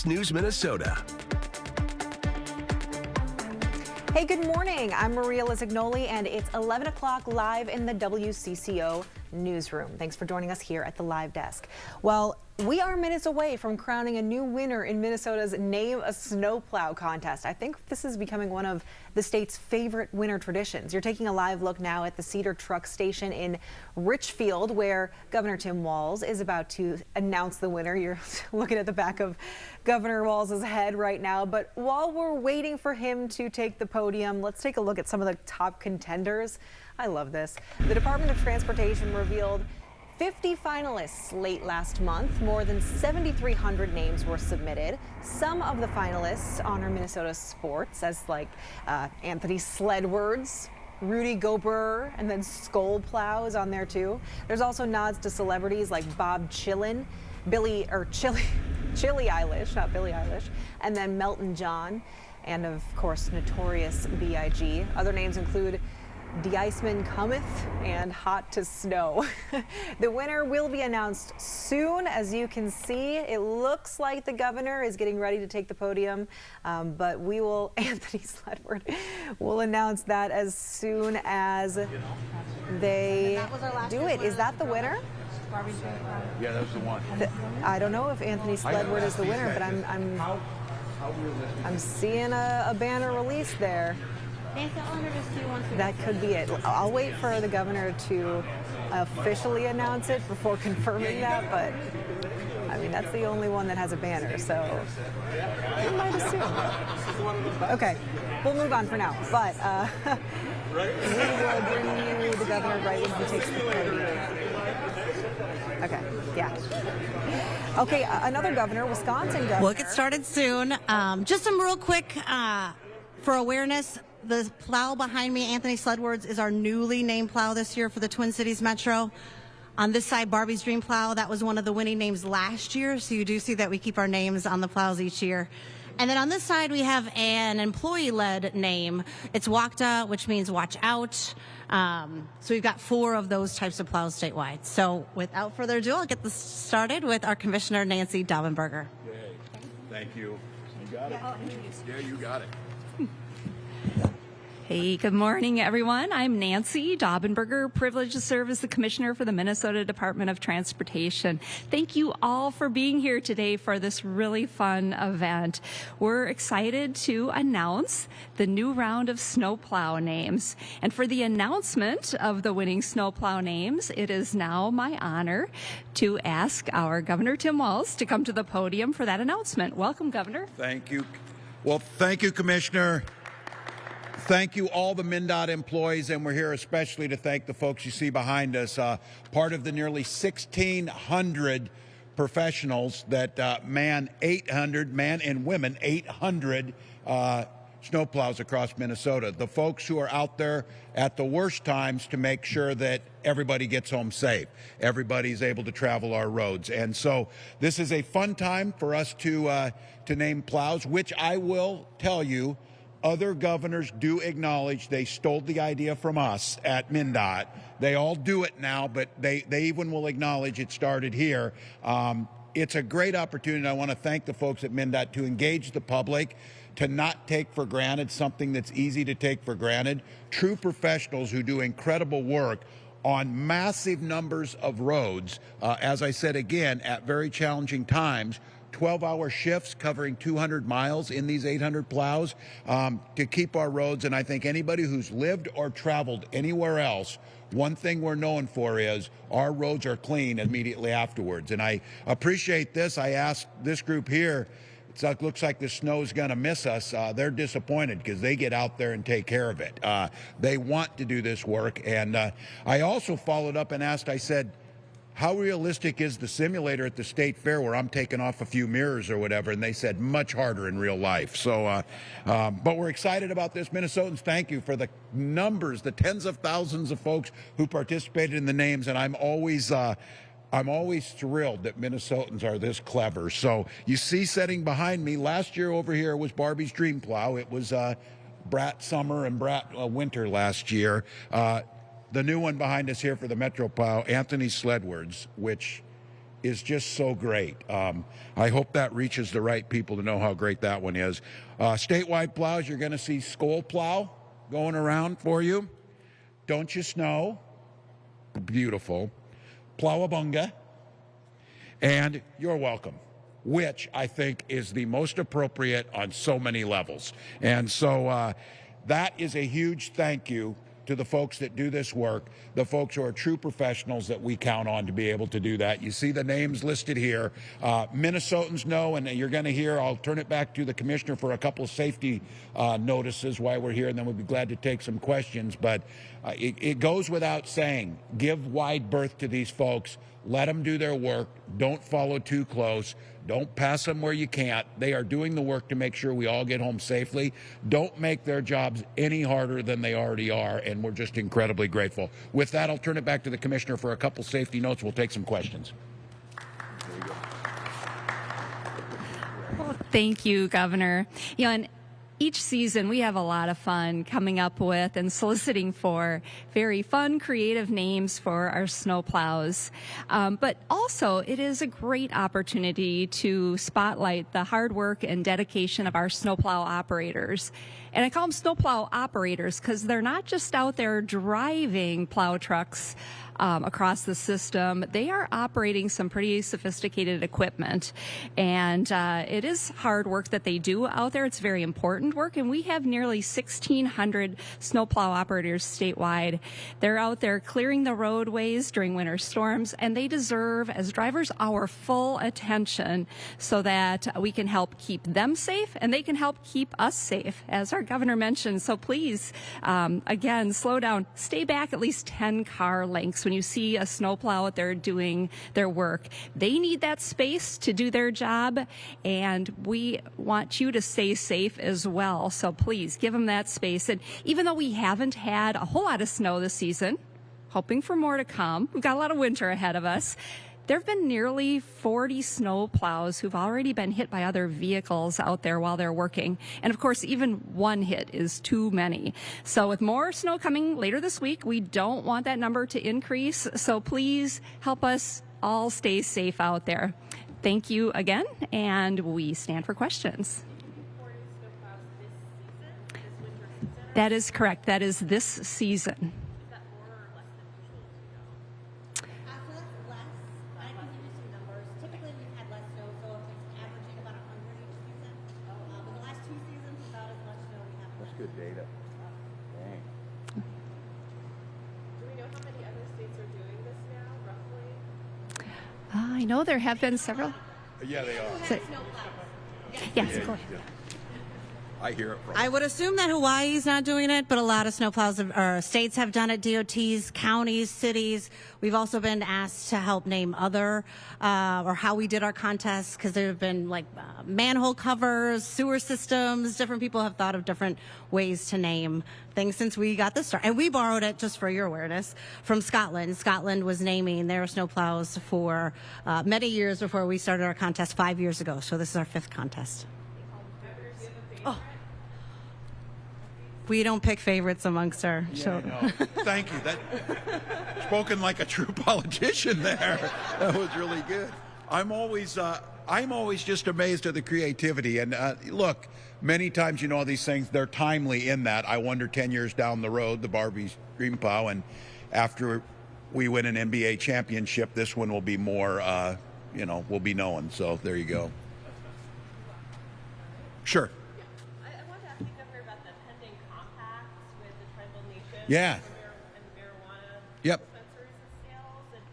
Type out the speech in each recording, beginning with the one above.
Fox News Minnesota. Hey, good morning. I'm Maria Lisignoli, and it's 11 o'clock live in the WCCO newsroom. Thanks for joining us here at the live desk. Well, we are minutes away from crowning a new winner in Minnesota's Name a Snowplow contest. I think this is becoming one of the state's favorite winter traditions. You're taking a live look now at the Cedar Truck Station in Richfield, where Governor Tim Walz is about to announce the winner. You're looking at the back of Governor Walz's head right now. But while we're waiting for him to take the podium, let's take a look at some of the top contenders. I love this. The Department of Transportation revealed 50 finalists late last month. More than 7,300 names were submitted. Some of the finalists honor Minnesota sports, as like Anthony Sledwords, Rudy Gobert, and then Skull Plow is on there too. There's also nods to celebrities like Bob Chilin, Chili Eilish, not Billie Eilish, and then Melton John, and of course Notorious B.I.G. Other names include De Iceman Cometh and Hot to Snow. The winner will be announced soon. As you can see, it looks like the governor is getting ready to take the podium, but Anthony Sledward will announce that as soon as they do it. Is that the winner? Yeah, that was the one. I don't know if Anthony Sledward is the winner, but I'm seeing a banner release there. That could be it. I'll wait for the governor to officially announce it before confirming that, but I mean, that's the only one that has a banner, so you might assume. Okay, we'll move on for now, but we will bring you the governor right when he takes the podium. Okay, yeah. Okay, another governor, Wisconsin governor. We'll get started soon. Just some real quick for awareness. The plow behind me, Anthony Sledwords, is our newly named plow this year for the Twin Cities Metro. On this side, Barbie's Dream Plow, that was one of the winning names last year, so you do see that we keep our names on the plows each year. And then on this side, we have an employee-led name. It's WACTA, which means watch out. So we've got 4 of those types of plows statewide. So without further ado, I'll get this started with our Commissioner, Nancy Daubenberger. Yay. Thank you. You got it? Yeah, you got it. Hey, good morning, everyone. I'm Nancy Daubenberger, privileged to serve as the Commissioner for the Minnesota Department of Transportation. Thank you all for being here today for this really fun event. We're excited to announce the new round of snowplow names. And for the announcement of the winning snowplow names, it is now my honor to ask our Governor Tim Walz to come to the podium for that announcement. Welcome, Governor. Thank you. Well, thank you, Commissioner. Thank you, all the MnDOT employees, and we're here especially to thank the folks you see behind us, part of the nearly 1,600 professionals that man and women 800 snowplows across Minnesota. The folks who are out there at the worst times to make sure that everybody gets home safe, everybody's able to travel our roads. And so this is a fun time for us to name plows, which I will tell you, other governors do acknowledge they stole the idea from us at MnDOT. They all do it now, but they even will acknowledge it started here. It's a great opportunity. I want to thank the folks at MnDOT to engage the public, to not take for granted something that's easy to take for granted. True professionals who do incredible work on massive numbers of roads, as I said again, at very challenging times. 12-hour shifts covering 200 miles in these 800 plows to keep our roads. And I think anybody who's lived or traveled anywhere else, one thing we're known for is our roads are clean immediately afterwards. And I appreciate this. I asked this group here, it looks like the snow's going to miss us. They're disappointed because they get out there and take care of it. They want to do this work. And I also followed up and asked, I said, how realistic is the simulator at the state fair where I'm taking off a few mirrors or whatever? And they said much harder in real life. So, but we're excited about this. Minnesotans, thank you for the numbers, the tens of thousands of folks who participated in the names. And I'm always thrilled that Minnesotans are this clever. So you see sitting behind me, last year over here was Barbie's Dream Plow. It was Brat Summer and Brat Winter last year. The new one behind us here for the Metro Plow, Anthony Sledwords, which is just so great. I hope that reaches the right people to know how great that one is. Statewide plows, you're going to see Skoll plow going around for you. Don't You Snow, beautiful. Plowabunga, and You're Welcome, which I think is the most appropriate on so many levels. And so that is a huge thank you to the folks that do this work, the folks who are true professionals that we count on to be able to do that. You see the names listed here. Minnesotans know, and you're going to hear, I'll turn it back to the commissioner for a couple of safety notices while we're here, and then we'll be glad to take some questions. But it goes without saying, give wide berth to these folks. Let them do their work. Don't follow too close. Don't pass them where you can't. They are doing the work to make sure we all get home safely. Don't make their jobs any harder than they already are, and we're just incredibly grateful. With that, I'll turn it back to the commissioner for a couple safety notes. We'll take some questions. Well, thank you, Governor. And each season, we have a lot of fun coming up with and soliciting for very fun, creative names for our snowplows. But also, it is a great opportunity to spotlight the hard work and dedication of our snowplow operators. And I call them snowplow operators because they're not just out there driving plow trucks across the system. They are operating some pretty sophisticated equipment, and it is hard work that they do out there. It's very important work, and we have nearly 1,600 snowplow operators statewide. They're out there clearing the roadways during winter storms, and they deserve, as drivers, our full attention so that we can help keep them safe and they can help keep us safe, as our governor mentioned. So please, again, slow down. Stay back at least 10 car lengths when you see a snowplow out there doing their work. They need that space to do their job, and we want you to stay safe as well. So please give them that space. And even though we haven't had a whole lot of snow this season, hoping for more to come, we've got a lot of winter ahead of us. There have been nearly 40 snow plows who've already been hit by other vehicles out there while they're working. And of course, even one hit is too many. So with more snow coming later this week, we don't want that number to increase. So please help us all stay safe out there. Thank you again, and we stand for questions. That is correct. That is this season. Good data. Dang. Do we know how many other states are doing this now, roughly? I know there have been several. Yeah, they are. So, yes, go ahead. I hear it from. I would assume that Hawaii's not doing it, but a lot of snowplows or states have done it. DOTs, counties, cities. We've also been asked to help name other or how we did our contests, because there have been like manhole covers, sewer systems. Different people have thought of different ways to name things since we got this start. And we borrowed it, just for your awareness, from Scotland. Scotland was naming their snowplows for many years before we started our contest 5 years ago. So this is our 5th contest. Oh. We don't pick favorites amongst our Yeah, no. Thank you. That spoken like a true politician there. That was really good. I'm always just amazed at the creativity. And look, many times, you know, these things, they're timely in that. I wonder 10 years down the road, the Barbie's Dream Plow, and after we win an NBA championship, this one will be more, will be known. So there you go. Sure. I wanted to ask you, Governor, about the pending compacts with the tribal nations Yeah. and marijuana Yep. dispensaries and sales, and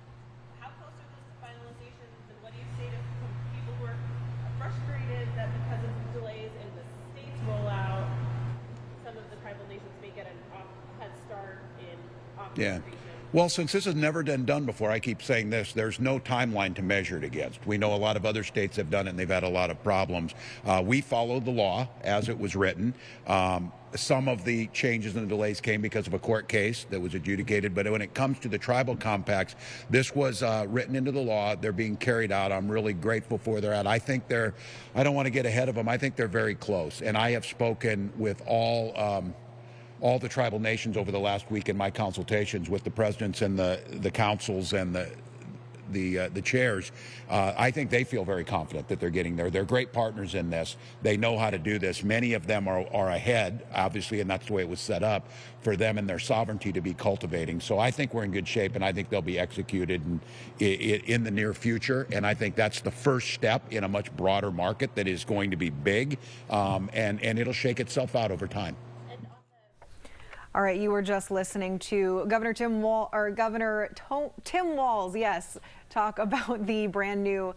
how close are those to finalizations, and what do you say to people who are frustrated that because of delays in the state's rollout, some of the tribal nations may get a head start in Yeah. authorization? Well, since this has never been done before, I keep saying this, there's no timeline to measure it against. We know a lot of other states have done it, and they've had a lot of problems. We followed the law as it was written. Some of the changes and the delays came because of a court case that was adjudicated. But when it comes to the tribal compacts, this was written into the law. They're being carried out. I'm really grateful for they're out. I think I don't want to get ahead of them. I think they're very close. And I have spoken with all the tribal nations over the last week in my consultations with the presidents and the councils and the chairs, I think they feel very confident that they're getting there. They're great partners in this. They know how to do this. Many of them are ahead, obviously, and that's the way it was set up for them and their sovereignty to be cultivating. So I think we're in good shape, and I think they'll be executed in the near future. And I think that's the first step in a much broader market that is going to be big, and it'll shake itself out over time. All right, you were just listening to Governor Tim Walz, yes, talk about the brand new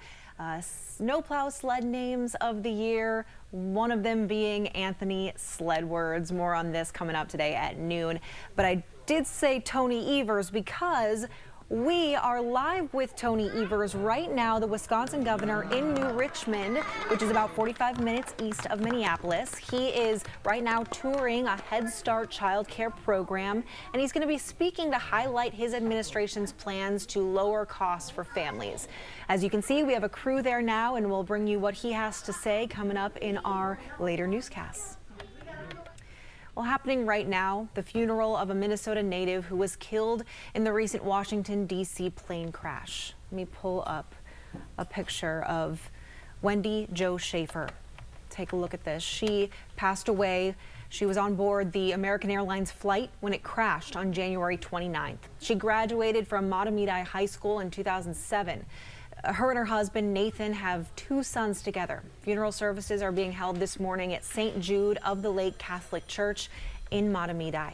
snowplow sled names of the year, one of them being Anthony Sledwords. More on this coming up today at noon. But I did say Tony Evers because we are live with Tony Evers right now, the Wisconsin governor in New Richmond, which is about 45 minutes east of Minneapolis. He is right now touring a Head Start child care program, and he's going to be speaking to highlight his administration's plans to lower costs for families. As you can see, we have a crew there now, and we'll bring you what he has to say coming up in our later newscasts. Well, happening right now, the funeral of a Minnesota native who was killed in the recent Washington, D.C. plane crash. Let me pull up a picture of Wendy Jo Schaefer. Take a look at this. She passed away. She was on board the American Airlines flight when it crashed on January 29th. She graduated from Matamidi High School in 2007. Her and her husband, Nathan, have 2 sons together. Funeral services are being held this morning at St. Jude of the Lake Catholic Church in Matamidi.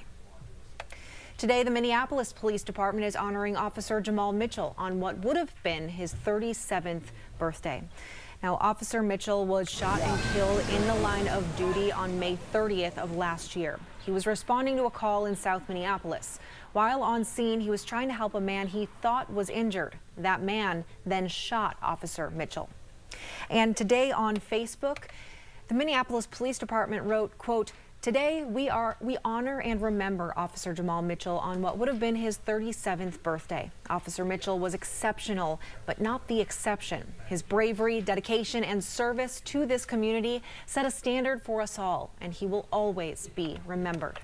Today, the Minneapolis Police Department is honoring Officer Jamal Mitchell on what would have been his 37th birthday. Now, Officer Mitchell was shot and killed in the line of duty on May 30th of last year. He was responding to a call in South Minneapolis. While on scene, he was trying to help a man he thought was injured. That man then shot Officer Mitchell. And today on Facebook, the Minneapolis Police Department wrote, quote, "Today we honor and remember Officer Jamal Mitchell on what would have been his 37th birthday. Officer Mitchell was exceptional, but not the exception. His bravery, dedication, and service to this community set a standard for us all, and he will always be remembered."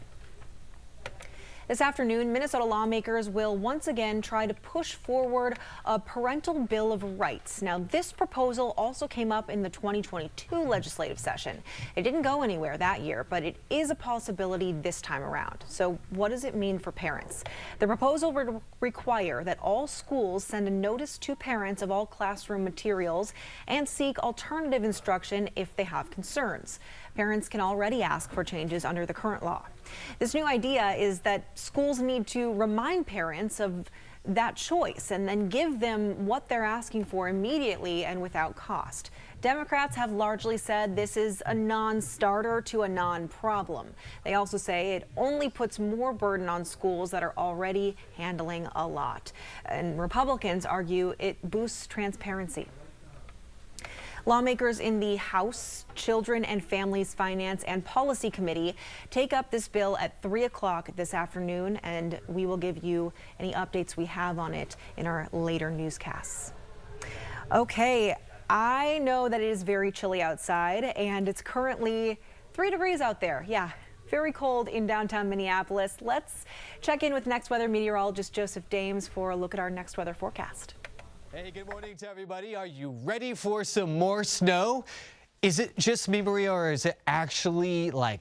This afternoon, Minnesota lawmakers will once again try to push forward a parental bill of rights. Now, this proposal also came up in the 2022 legislative session. It didn't go anywhere that year, but it is a possibility this time around. So what does it mean for parents? The proposal would require that all schools send a notice to parents of all classroom materials and seek alternative instruction if they have concerns. Parents can already ask for changes under the current law. This new idea is that schools need to remind parents of that choice and then give them what they're asking for immediately and without cost. Democrats have largely said this is a non-starter to a non-problem. They also say it only puts more burden on schools that are already handling a lot. And Republicans argue it boosts transparency. Lawmakers in the House Children and Families Finance and Policy Committee take up this bill at 3 o'clock this afternoon, and we will give you any updates we have on it in our later newscasts. Okay, I know that it is very chilly outside, and it's currently 3 degrees out there. Yeah, very cold in downtown Minneapolis. Let's check in with next weather meteorologist Joseph Dames for a look at our next weather forecast. Hey, good morning to everybody. Are you ready for some more snow? Is it just me, Maria, or is it actually like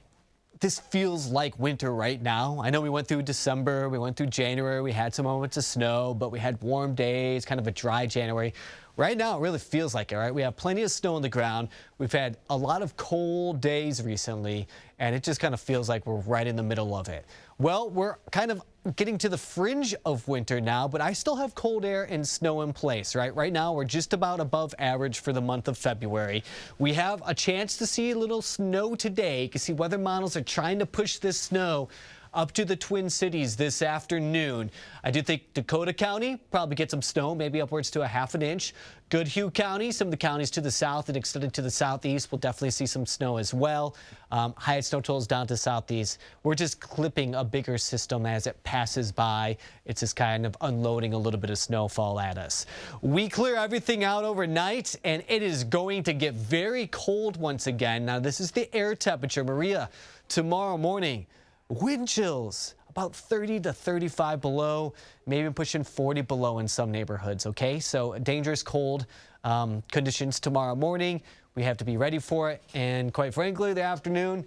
this feels like winter right now? I know we went through December, we went through January, we had some moments of snow, but we had warm days, kind of a dry January. Right now, it really feels like it, right? We have plenty of snow on the ground. We've had a lot of cold days recently, and it just kind of feels like we're right in the middle of it. Well, we're kind of getting to the fringe of winter now, but I still have cold air and snow in place, right? Right now, we're just about above average for the month of February. We have a chance to see a little snow today. You can see weather models are trying to push this snow up to the Twin Cities this afternoon. I do think Dakota County probably get some snow, maybe upwards to a ½ an inch. Goodhue County, some of the counties to the south and extended to the southeast will definitely see some snow as well. Highest snow totals down to southeast. We're just clipping a bigger system as it passes by. It's just kind of unloading a little bit of snowfall at us. We clear everything out overnight, and it is going to get very cold once again. Now, this is the air temperature. Maria, tomorrow morning, wind chills about 30 to 35 below, maybe pushing 40 below in some neighborhoods, okay? So dangerous cold conditions tomorrow morning. We have to be ready for it. And quite frankly, the afternoon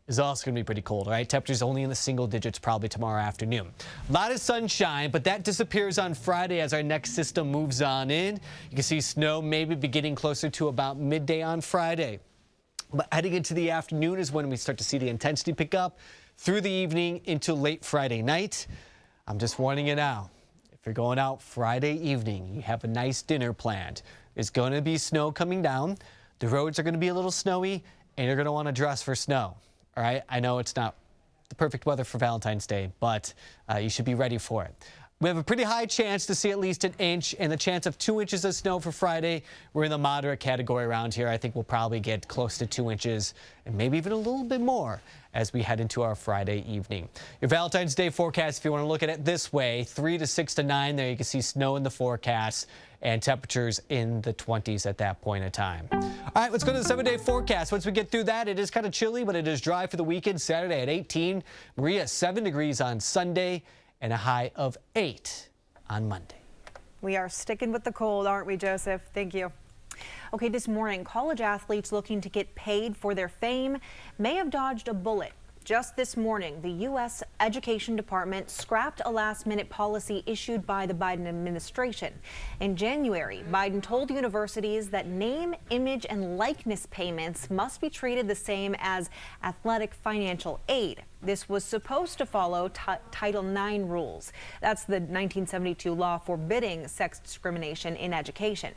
is also going to be pretty cold, all right? Temperatures only in the single digits probably tomorrow afternoon. A lot of sunshine, but that disappears on Friday as our next system moves on in. You can see snow maybe beginning closer to about midday on Friday. But heading into the afternoon is when we start to see the intensity pick up through the evening into late Friday night. I'm just warning you now. If you're going out Friday evening, you have a nice dinner planned. There's going to be snow coming down. The roads are going to be a little snowy, and you're going to want to dress for snow. All right, I know it's not the perfect weather for Valentine's Day, but you should be ready for it. We have a pretty high chance to see at least an inch, and the chance of 2 inches of snow for Friday. We're in the moderate category around here. I think we'll probably get close to 2 inches and maybe even a little bit more as we head into our Friday evening. Your Valentine's Day forecast, if you want to look at it this way, 3 to 6 to 9 there. You can see snow in the forecast and temperatures in the 20s at that point in time. All right, let's go to the 7-day forecast. Once we get through that, it is kind of chilly, but it is dry for the weekend. Saturday at 18, Maria 7 degrees on Sunday, and a high of 8 on Monday. We are sticking with the cold, aren't we, Joseph? Thank you. Okay, this morning, college athletes looking to get paid for their fame may have dodged a bullet. Just this morning, the U.S. Education Department scrapped a last-minute policy issued by the Biden administration. In January, Biden told universities that name, image, and likeness payments must be treated the same as athletic financial aid. This was supposed to follow Title IX rules. That's the 1972 law forbidding sex discrimination in education.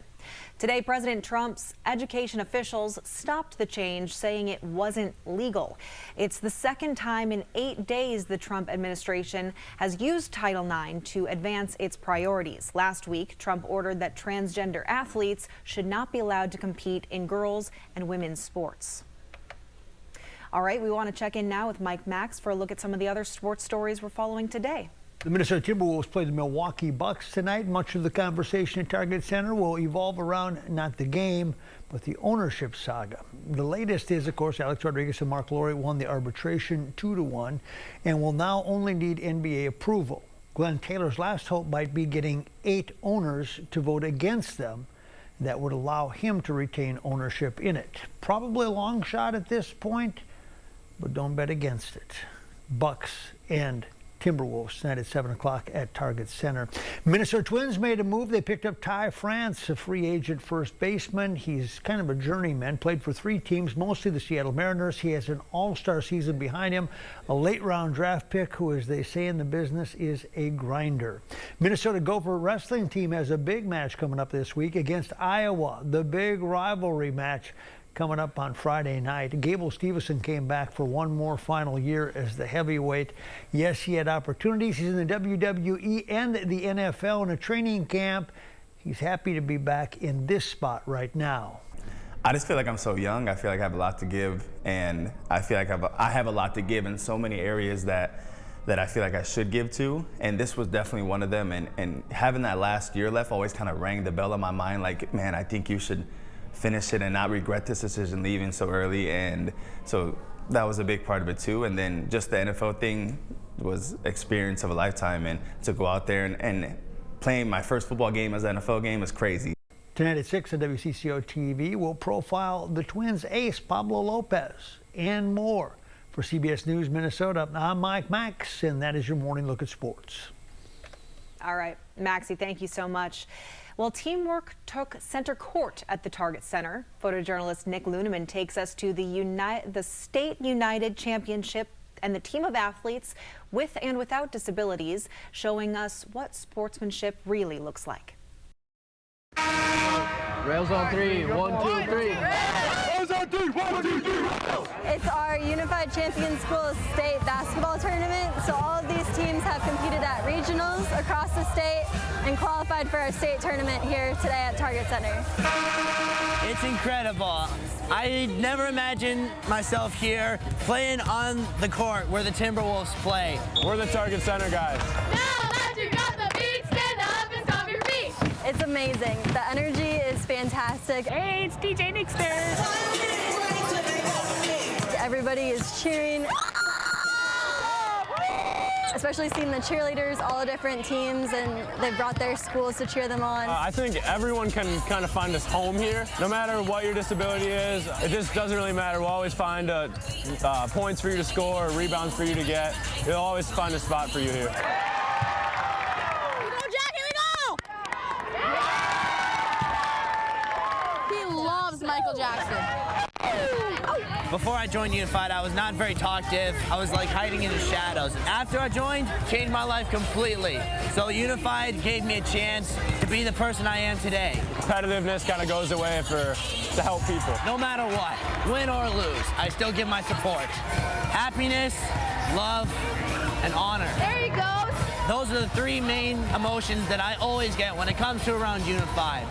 Today, President Trump's education officials stopped the change, saying it wasn't legal. It's the second time in 8 days the Trump administration has used Title IX to advance its priorities. Last week, Trump ordered that transgender athletes should not be allowed to compete in girls' and women's sports. All right, we want to check in now with Mike Max for a look at some of the other sports stories we're following today. The Minnesota Timberwolves play the Milwaukee Bucks tonight. Much of the conversation at Target Center will evolve around not the game, but the ownership saga. The latest is, of course, Alex Rodriguez and Mark Lowry won the arbitration 2-1 and will now only need NBA approval. Glenn Taylor's last hope might be getting 8 owners to vote against them. That would allow him to retain ownership in it. Probably a long shot at this point, but don't bet against it. Bucks and Timberwolves tonight at 7 o'clock at Target Center. Minnesota Twins made a move. They picked up Ty France, a free agent first baseman. He's kind of a journeyman, played for 3 teams, mostly the Seattle Mariners. He has an all-star season behind him, a late-round draft pick who, as they say in the business, is a grinder. Minnesota Gopher wrestling team has a big match coming up this week against Iowa, the big rivalry match coming up on Friday night. Gable Stevenson came back for one more final year as the heavyweight. Yes, he had opportunities. He's in the WWE and the NFL in a training camp. He's happy to be back in this spot right now. I just feel like I'm so young. I feel like I have a lot to give, and I feel like I have a lot to give in so many areas that I feel like I should give to, and this was definitely one of them. And having that last year left always kind of rang the bell in my mind, like, man, I think you should finish it and not regret this decision leaving so early. And so that was a big part of it too. And then just the NFL thing was experience of a lifetime, and to go out there and playing my first football game as an NFL game is crazy. Tonight at 6 on WCCO TV, we'll profile the Twins ace Pablo Lopez and more. For CBS News Minnesota, I'm Mike Max, and that is your morning look at sports. All right, Maxie, thank you so much. Well, teamwork took center court at the Target Center. Photojournalist Nick Luneman takes us to the State United Championship and the team of athletes with and without disabilities, showing us what sportsmanship really looks like. Rails on 3, 1, 2, 3. Rails on 3, 1, 2, 3. It's our Unified Champion School State basketball tournament. So all of these teams have competed at regionals across the state and qualified for our state tournament here today at Target Center. It's incredible. I never imagined myself here playing on the court where the Timberwolves play. We're the Target Center guys. Now that you got the beat, stand up and stomp your feet. It's amazing. The energy is fantastic. Hey, it's DJ Nixter. Everybody is cheering. especially seeing the cheerleaders, all the different teams, and they've brought their schools to cheer them on. I think everyone can kind of find us home here. No matter what your disability is, it just doesn't really matter. We'll always find points for you to score, or rebounds for you to get. You'll always find a spot for you here. Michael Jackson. Before I joined Unified, I was not very talkative. I was like hiding in the shadows. After I joined, changed my life completely. So Unified gave me a chance to be the person I am today. Competitiveness kind of goes away to help people. No matter what, win or lose, I still give my support. Happiness, love, and honor. There he goes. Those are the three main emotions that I always get when it comes to around Unified.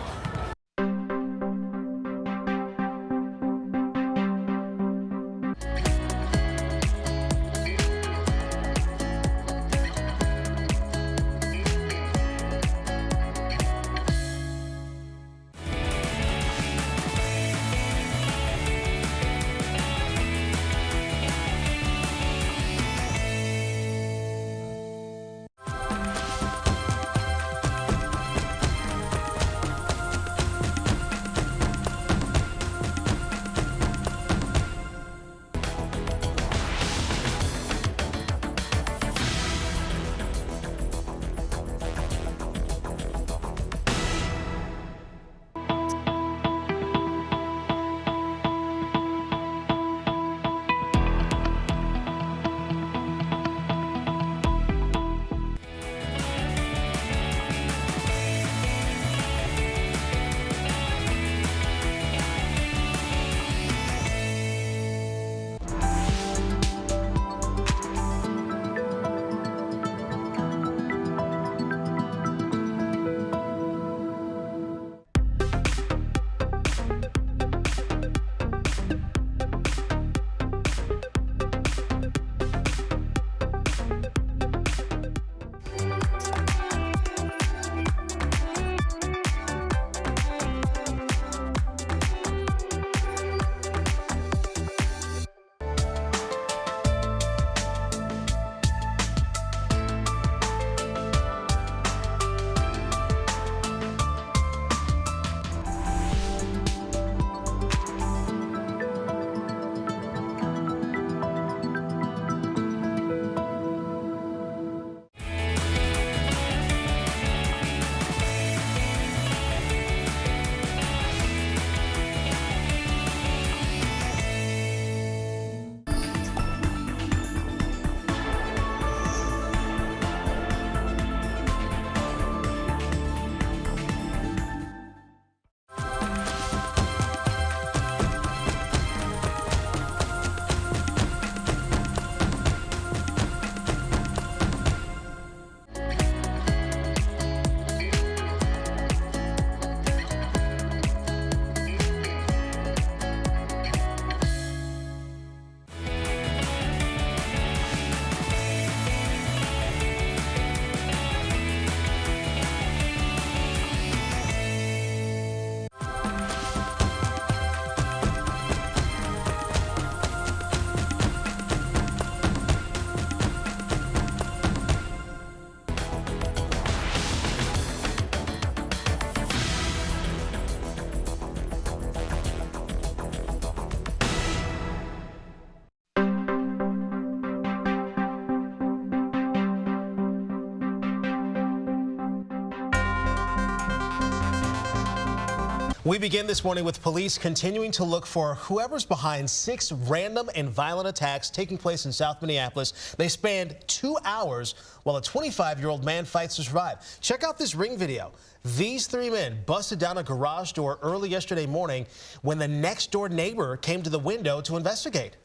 We begin this morning with police continuing to look for whoever's behind 6 random and violent attacks taking place in South Minneapolis. They spanned 2 hours while a 25-year-old man fights to survive. Check out this ring video. These 3 men busted down a garage door early yesterday morning when the next door neighbor came to the window to investigate.